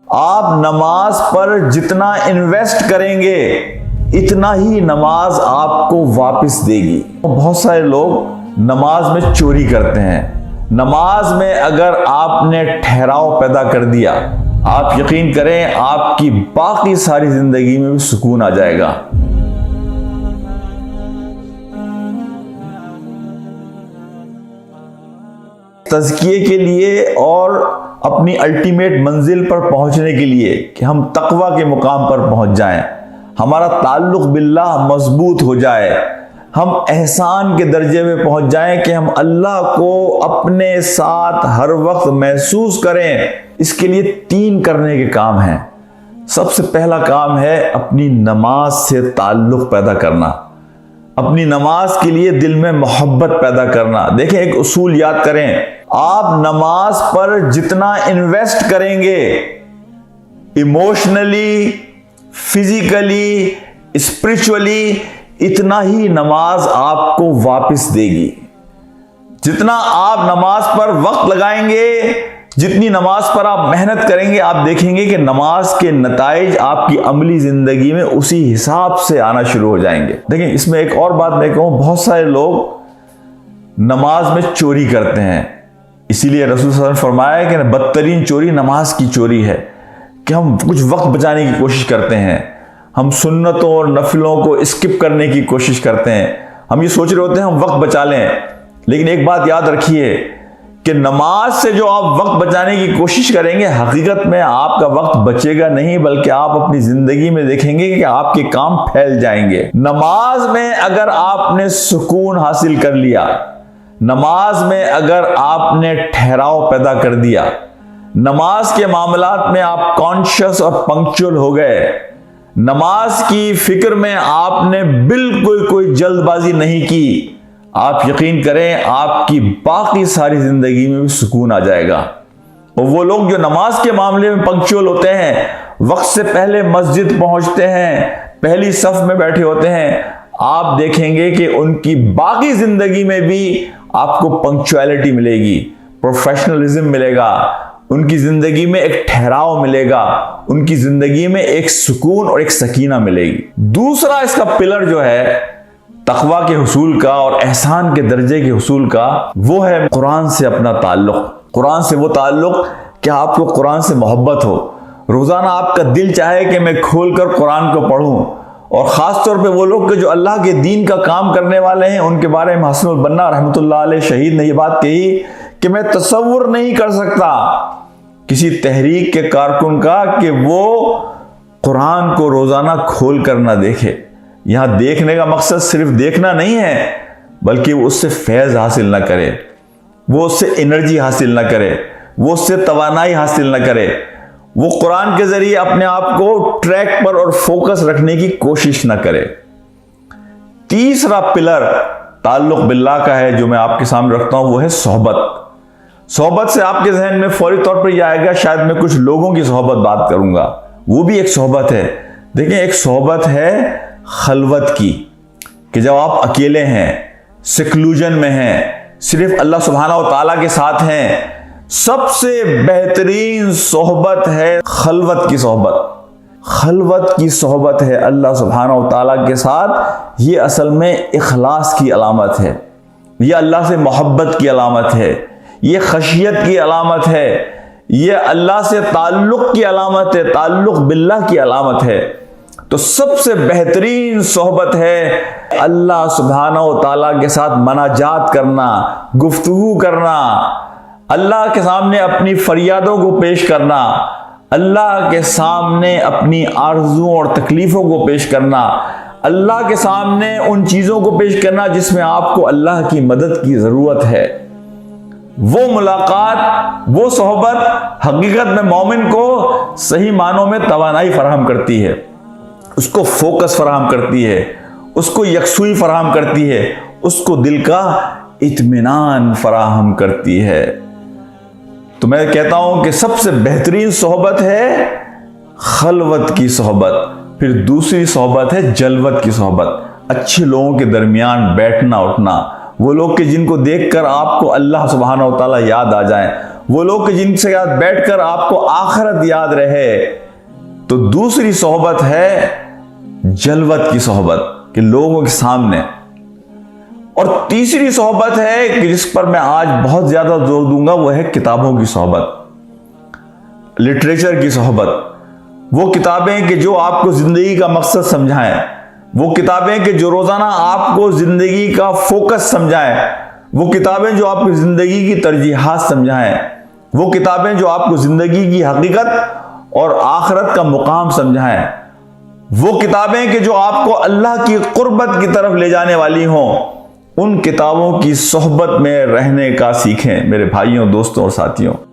आप नमाज पर जितना इन्वेस्ट करेंगे इतना ही नमाज आपको वापस देगी। बहुत सारे लोग नमाज में चोरी करते हैं। नमाज में अगर आपने ठहराव पैदा कर दिया, आप यकीन करें आपकी बाकी सारी जिंदगी में भी सुकून आ जाएगा। तज़किये के लिए और अपनी अल्टीमेट मंजिल पर पहुंचने के लिए कि हम तकवा के मुकाम पर पहुंच जाएं, हमारा ताल्लुक बिल्लाह मजबूत हो जाए, हम एहसान के दर्जे में पहुंच जाएं कि हम अल्लाह को अपने साथ हर वक्त महसूस करें। इसके लिए 3 करने के काम हैं। सबसे पहला काम है अपनी नमाज से ताल्लुक पैदा करना, अपनी नमाज के लिए दिल में मोहब्बत पैदा करना। देखें, एक उसूल याद करें, आप नमाज पर जितना इन्वेस्ट करेंगे इमोशनली, फिजिकली, स्पिरिचुअली, इतना ही नमाज आपको वापस देगी। जितना आप नमाज पर वक्त लगाएंगे, जितनी नमाज पर आप मेहनत करेंगे, आप देखेंगे कि नमाज के नताइज आपकी अमली जिंदगी में उसी हिसाब से आना शुरू हो जाएंगे। देखिए, इसमें एक और बात मैं कहूं, बहुत सारे लोग नमाज में चोरी करते हैं। इसीलिए रसूल सल्लल्लाहु अलैहि वसल्लम फरमाया कि बदतरीन चोरी नमाज की चोरी है, कि हम कुछ वक्त बचाने की कोशिश करते हैं, हम सुन्नतों और नफिलों को स्किप करने की कोशिश करते हैं, हम ये सोच रहे होते हैं हम वक्त बचा लें। लेकिन एक बात याद रखिए कि नमाज से जो आप वक्त बचाने की कोशिश करेंगे, हकीकत में आपका वक्त बचेगा नहीं, बल्कि आप अपनी जिंदगी में देखेंगे कि आपके काम फैल जाएंगे। नमाज में अगर आपने सुकून हासिल कर लिया, नमाज में अगर आपने ठहराव पैदा कर दिया, नमाज के मामलात में आप कॉन्शियस और पंक्चुअल हो गए, नमाज की फिक्र में आपने बिल्कुल कोई जल्दबाजी नहीं की, आप यकीन करें आपकी बाकी सारी जिंदगी में भी सुकून आ जाएगा। और वो लोग जो नमाज के मामले में पंक्चुअल होते हैं, वक्त से पहले मस्जिद पहुंचते हैं, पहली सफ में बैठे होते हैं, आप देखेंगे कि उनकी बाकी जिंदगी में भी आपको पंक्चुअलिटी मिलेगी, प्रोफेशनलिज्म मिलेगा, उनकी जिंदगी में एक ठहराव मिलेगा, उनकी जिंदगी में एक सुकून और एक सकीना मिलेगी। दूसरा इसका पिलर जो है तकवा के हुसूल का और एहसान के दर्जे के हुसूल का, वो है कुरान से अपना ताल्लुक। कुरान से वो ताल्लुक कि आपको कुरान से मोहब्बत हो, रोजाना आपका दिल चाहे कि मैं खोलकर कुरान को पढ़ूं। और ख़ास तौर पे वो लोग जो अल्लाह के दीन का काम करने वाले हैं, उनके बारे में हसनुल बन्ना रहमतुल्लाह अलैह शहीद ने ये बात कही कि मैं तसव्वुर नहीं कर सकता किसी तहरीक के कारकुन का कि वो कुरान को रोज़ाना खोल कर ना देखे। यहाँ देखने का मकसद सिर्फ देखना नहीं है, बल्कि वो उससे फैज़ हासिल ना करे, वो उससे एनर्जी हासिल ना करे, वो उससे तवानाई हासिल ना करे, वो कुरान के जरिए अपने आप को ट्रैक पर और फोकस रखने की कोशिश ना करे। तीसरा पिलर ताल्लुक बिल्लाह का है जो मैं आपके सामने रखता हूं, वो है सोहबत। सोहबत से आपके जहन में फौरी तौर पर यह आएगा, शायद मैं कुछ लोगों की सोहबत बात करूंगा, वो भी एक सोहबत है। देखिए, एक सोहबत है खलवत की, कि जब आप अकेले हैं, सिक्लूजन में हैं, सिर्फ अल्लाह सुब्हानहू व तआला के साथ हैं, सबसे बेहतरीन सोहबत है खलवत की सोहबत। खलवत की सोहबत है अल्लाह सुब्हानहू व तआला के साथ। ये असल में इखलास की अलामत है, ये अल्लाह से मोहब्बत की अलामत है, ये खशियत की अलामत है, ये अल्लाह से ताल्लुक की अलामत है, ताल्लुक बिल्लाह की अलामत है। तो सबसे बेहतरीन सोहबत है अल्लाह सुब्हानहू व तआला के साथ मनाजात करना, गुफ्तगू करना, अल्लाह के सामने अपनी फरियादों को पेश करना, अल्लाह के सामने अपनी आरज़ुओं और तकलीफ़ों को पेश करना, अल्लाह के सामने उन चीज़ों को पेश करना जिसमें आपको अल्लाह की मदद की ज़रूरत है। वो मुलाकात, वो सोहबत हकीकत में मोमिन को सही मानों में तवानाई फराहम करती है, उसको फोकस फराहम करती है, उसको यकसुई फराहम करती है, उसको दिल का इत्मीनान फराहम करती है। तो मैं कहता हूं कि सबसे बेहतरीन सोहबत है खलवत की सोहबत। फिर दूसरी सोहबत है जलवत की सोहबत, अच्छे लोगों के दरमियान बैठना उठना, वो लोग के जिनको देखकर आपको अल्लाह सुब्हानहू व तआला याद आ जाए, वो लोग जिनसे साथ बैठकर आपको आखिरत याद रहे। तो दूसरी सोहबत है जलवत की सोहबत कि लोगों के सामने। और तीसरी सोहबत है कि जिस पर मैं आज बहुत ज्यादा जोर दूंगा, वो है किताबों की सोहबत, लिटरेचर की सोहबत। वो किताबें कि जो आपको जिंदगी का मकसद समझाएं, वो किताबें कि जो रोजाना आपको जिंदगी का फोकस समझाएं, वो किताबें जो आपकी जिंदगी की तरजीहात समझाएं, वो किताबें जो आपको जिंदगी की हकीकत और आखिरत का मुकाम समझाएं, वो किताबें कि जो आपको अल्लाह की कुर्बत की तरफ ले जाने वाली हों। उन किताबों की सोहबत में रहने का सीखें मेरे भाइयों, दोस्तों और साथियों।